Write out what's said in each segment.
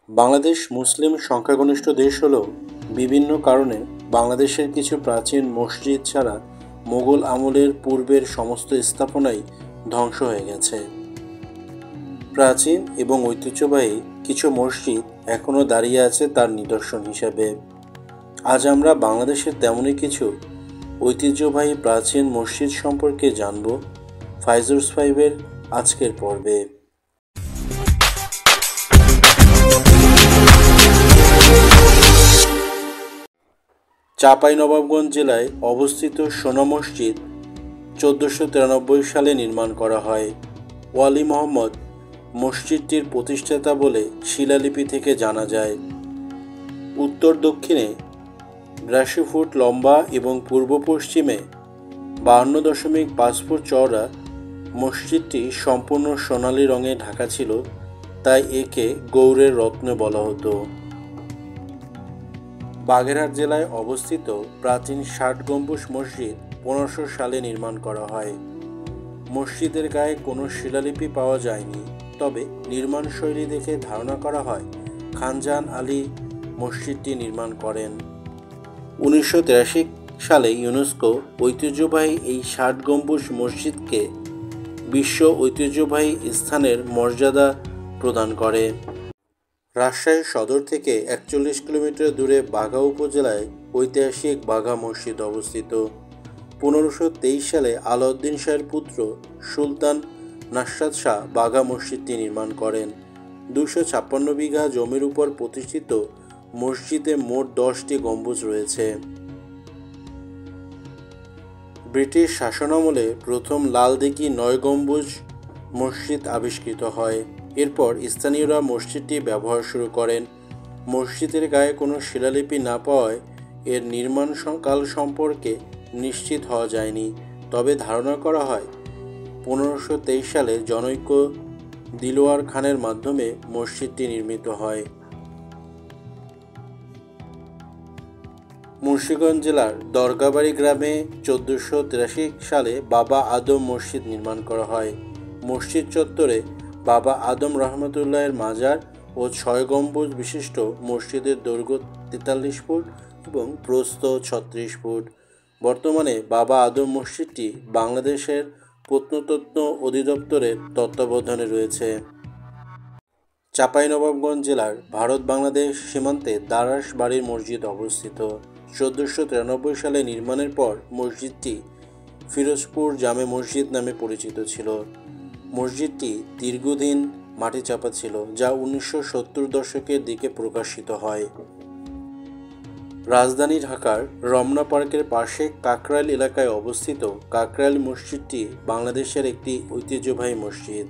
বাংলাদেশ মুসলিম সংখ্যাগরিষ্ঠ দেশ হলেও বিভিন্ন কারণে বাংলাদেশের কিছু প্রাচীন মসজিদ ছাড়া মোগল আমলের পূর্বের সমস্ত স্থাপনাই ধ্বংস হয়ে গেছে। প্রাচীন এবং ঐতিহ্যবাহী কিছু মসজিদ এখনও দাঁড়িয়ে আছে তার নিদর্শন হিসেবে। আজ আমরা বাংলাদেশের তেমনই কিছু ঐতিহ্যবাহী প্রাচীন মসজিদ সম্পর্কে জানব ফাইজুরস 5-এর আজকের পর্বে। চাঁপাইনবাবগঞ্জ জেলায় অবস্থিত সোনা মসজিদ 1493 সালে নির্মাণ করা হয়। ওয়ালি মোহাম্মদ মসজিদটির প্রতিষ্ঠাতা বলে শিলালিপি থেকে জানা যায়। উত্তর দক্ষিণে 82 ফুট লম্বা এবং পূর্ব পশ্চিমে 52.5 ফুট চওড়া মসজিদটি সম্পূর্ণ সোনালী রঙে ঢাকা ছিল, তাই একে গৌড়ের রত্ন বলা হতো। বাগেরহাট জেলায় অবস্থিত প্রাচীন 60 গম্বুজ মসজিদ 1500 সালে নির্মাণ করা হয়। মসজিদের গায়ে কোনো শিলালিপি পাওয়া যায়নি, তবে নির্মাণ শৈলী দেখে ধারণা করা হয় খানজাহান আলী মসজিদটি নির্মাণ করেন। 1983 সালে ইউনেস্কো ঐতিহ্যবাহী এই 60 গম্বুজ মসজিদকে বিশ্ব ঐতিহ্যবাহী স্থানের মর্যাদা প্রদান করে। রাজশাহী সদর থেকে 41 কিলোমিটার দূরে বাঘা উপজেলায় ঐতিহাসিক বাঘা মসজিদ অবস্থিত। 1523 সালে আলাউদ্দিন শাহের পুত্র সুলতান নাসরাত শাহ বাঘা মসজিদটি নির্মাণ করেন। 256 বিঘা জমির উপর প্রতিষ্ঠিত মসজিদে মোট 10টি গম্বুজ রয়েছে। ব্রিটিশ শাসনামলে প্রথম লালদিঘি 9 গম্বুজ মসজিদ আবিষ্কৃত হয়। এরপর স্থানীয়রা মসজিদটি ব্যবহার শুরু করেন। মসজিদের গায়ে কোনো শিলালিপি না পাওয়ায় এর নির্মাণ কাল সম্পর্কে নিশ্চিত হওয়া যায়নি, তবে ধারণা করা হয় 1523 সালে জনৈক দিলওয়ার খানের মাধ্যমে মসজিদটি নির্মিত হয়। মুন্সিগঞ্জ জেলার দরগাবাড়ি গ্রামে 1483 সালে বাবা আদম মসজিদ নির্মাণ করা হয়। মসজিদ চত্বরে বাবা আদম রহমতুল্লাহের মাজার ও 6 গম্বুজ বিশিষ্ট মসজিদের দৈর্ঘ্য 43 ফুট এবং প্রস্থ 36 ফুট। বর্তমানে বাবা আদম মসজিদটি বাংলাদেশের প্রত্নতত্ত্ব অধিদপ্তরের তত্ত্বাবধানে রয়েছে। চাঁপাইনবাবগঞ্জ জেলার ভারত বাংলাদেশ সীমান্তে দারাস বাড়ির মসজিদ অবস্থিত। 1493 সালে নির্মাণের পর মসজিদটি ফিরোজপুর জামে মসজিদ নামে পরিচিত ছিল। মসজিদটি দীর্ঘদিন মাটি চাপা ছিল, যা 1970 দশকের দিকে প্রকাশিত হয়। রাজধানী ঢাকার রমনা পার্কের পাশে কাকরাইল এলাকায় অবস্থিত কাকরাইল মসজিদটি বাংলাদেশের একটি ঐতিহ্যবাহী মসজিদ।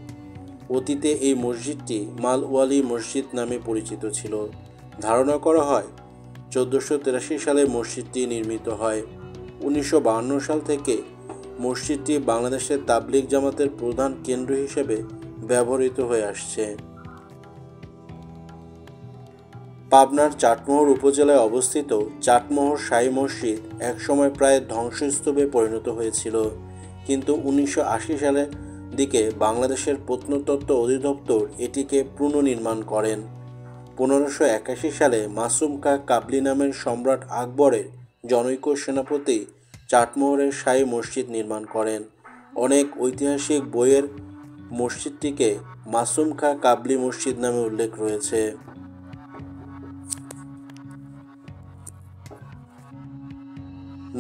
অতীতে এই মসজিদটি মালওয়ালি মসজিদ নামে পরিচিত ছিল। ধারণা করা হয় 1483 সালে মসজিদটি নির্মিত হয়। 1952 সাল থেকে মসজিদটি বাংলাদেশের তাবলিগ জামাতের প্রধান কেন্দ্র হিসেবে ব্যবহৃত হয়ে আসছে। পাবনার চাটমোহর উপজেলায় অবস্থিত চাটমোহর শাহী মসজিদ একসময় প্রায় ধ্বংসস্তূপে পরিণত হয়েছিল, কিন্তু 1980 সালের দিকে বাংলাদেশের প্রত্নতত্ত্ব অধিদপ্তর এটিকে পুনর্নির্মাণ করেন। 1581 সালে মাসুম খাঁ কাবলি নামের সম্রাট আকবরের জনৈক সেনাপতি চাটমোহরের শাহী মসজিদ নির্মাণ করেন। অনেক ঐতিহাসিক বইয়ের মসজিদটিকে মাসুম খাঁ কাবলি মসজিদ নামে উল্লেখ রয়েছে।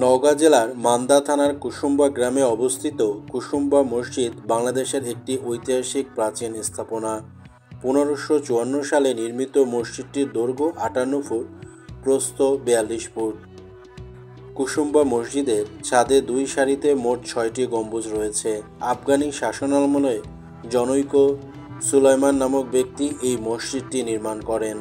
নওগাঁ জেলার মান্দা থানার কুসুম্বা গ্রামে অবস্থিত কুসুম্বা মসজিদ বাংলাদেশের একটি ঐতিহাসিক প্রাচীন স্থাপনা। 1554 সালে নির্মিত মসজিদটির দৈর্ঘ্য 58 ফুট, প্রস্থ 42 ফুট। কুসুম্বা মসজিদের ছাদে 2 সারিতে মোট 6টি গম্বুজ রয়েছে। আফগানি শাসনামলে জনৈক সুলাইমান নামক ব্যক্তি এই মসজিদটি নির্মাণ করেন।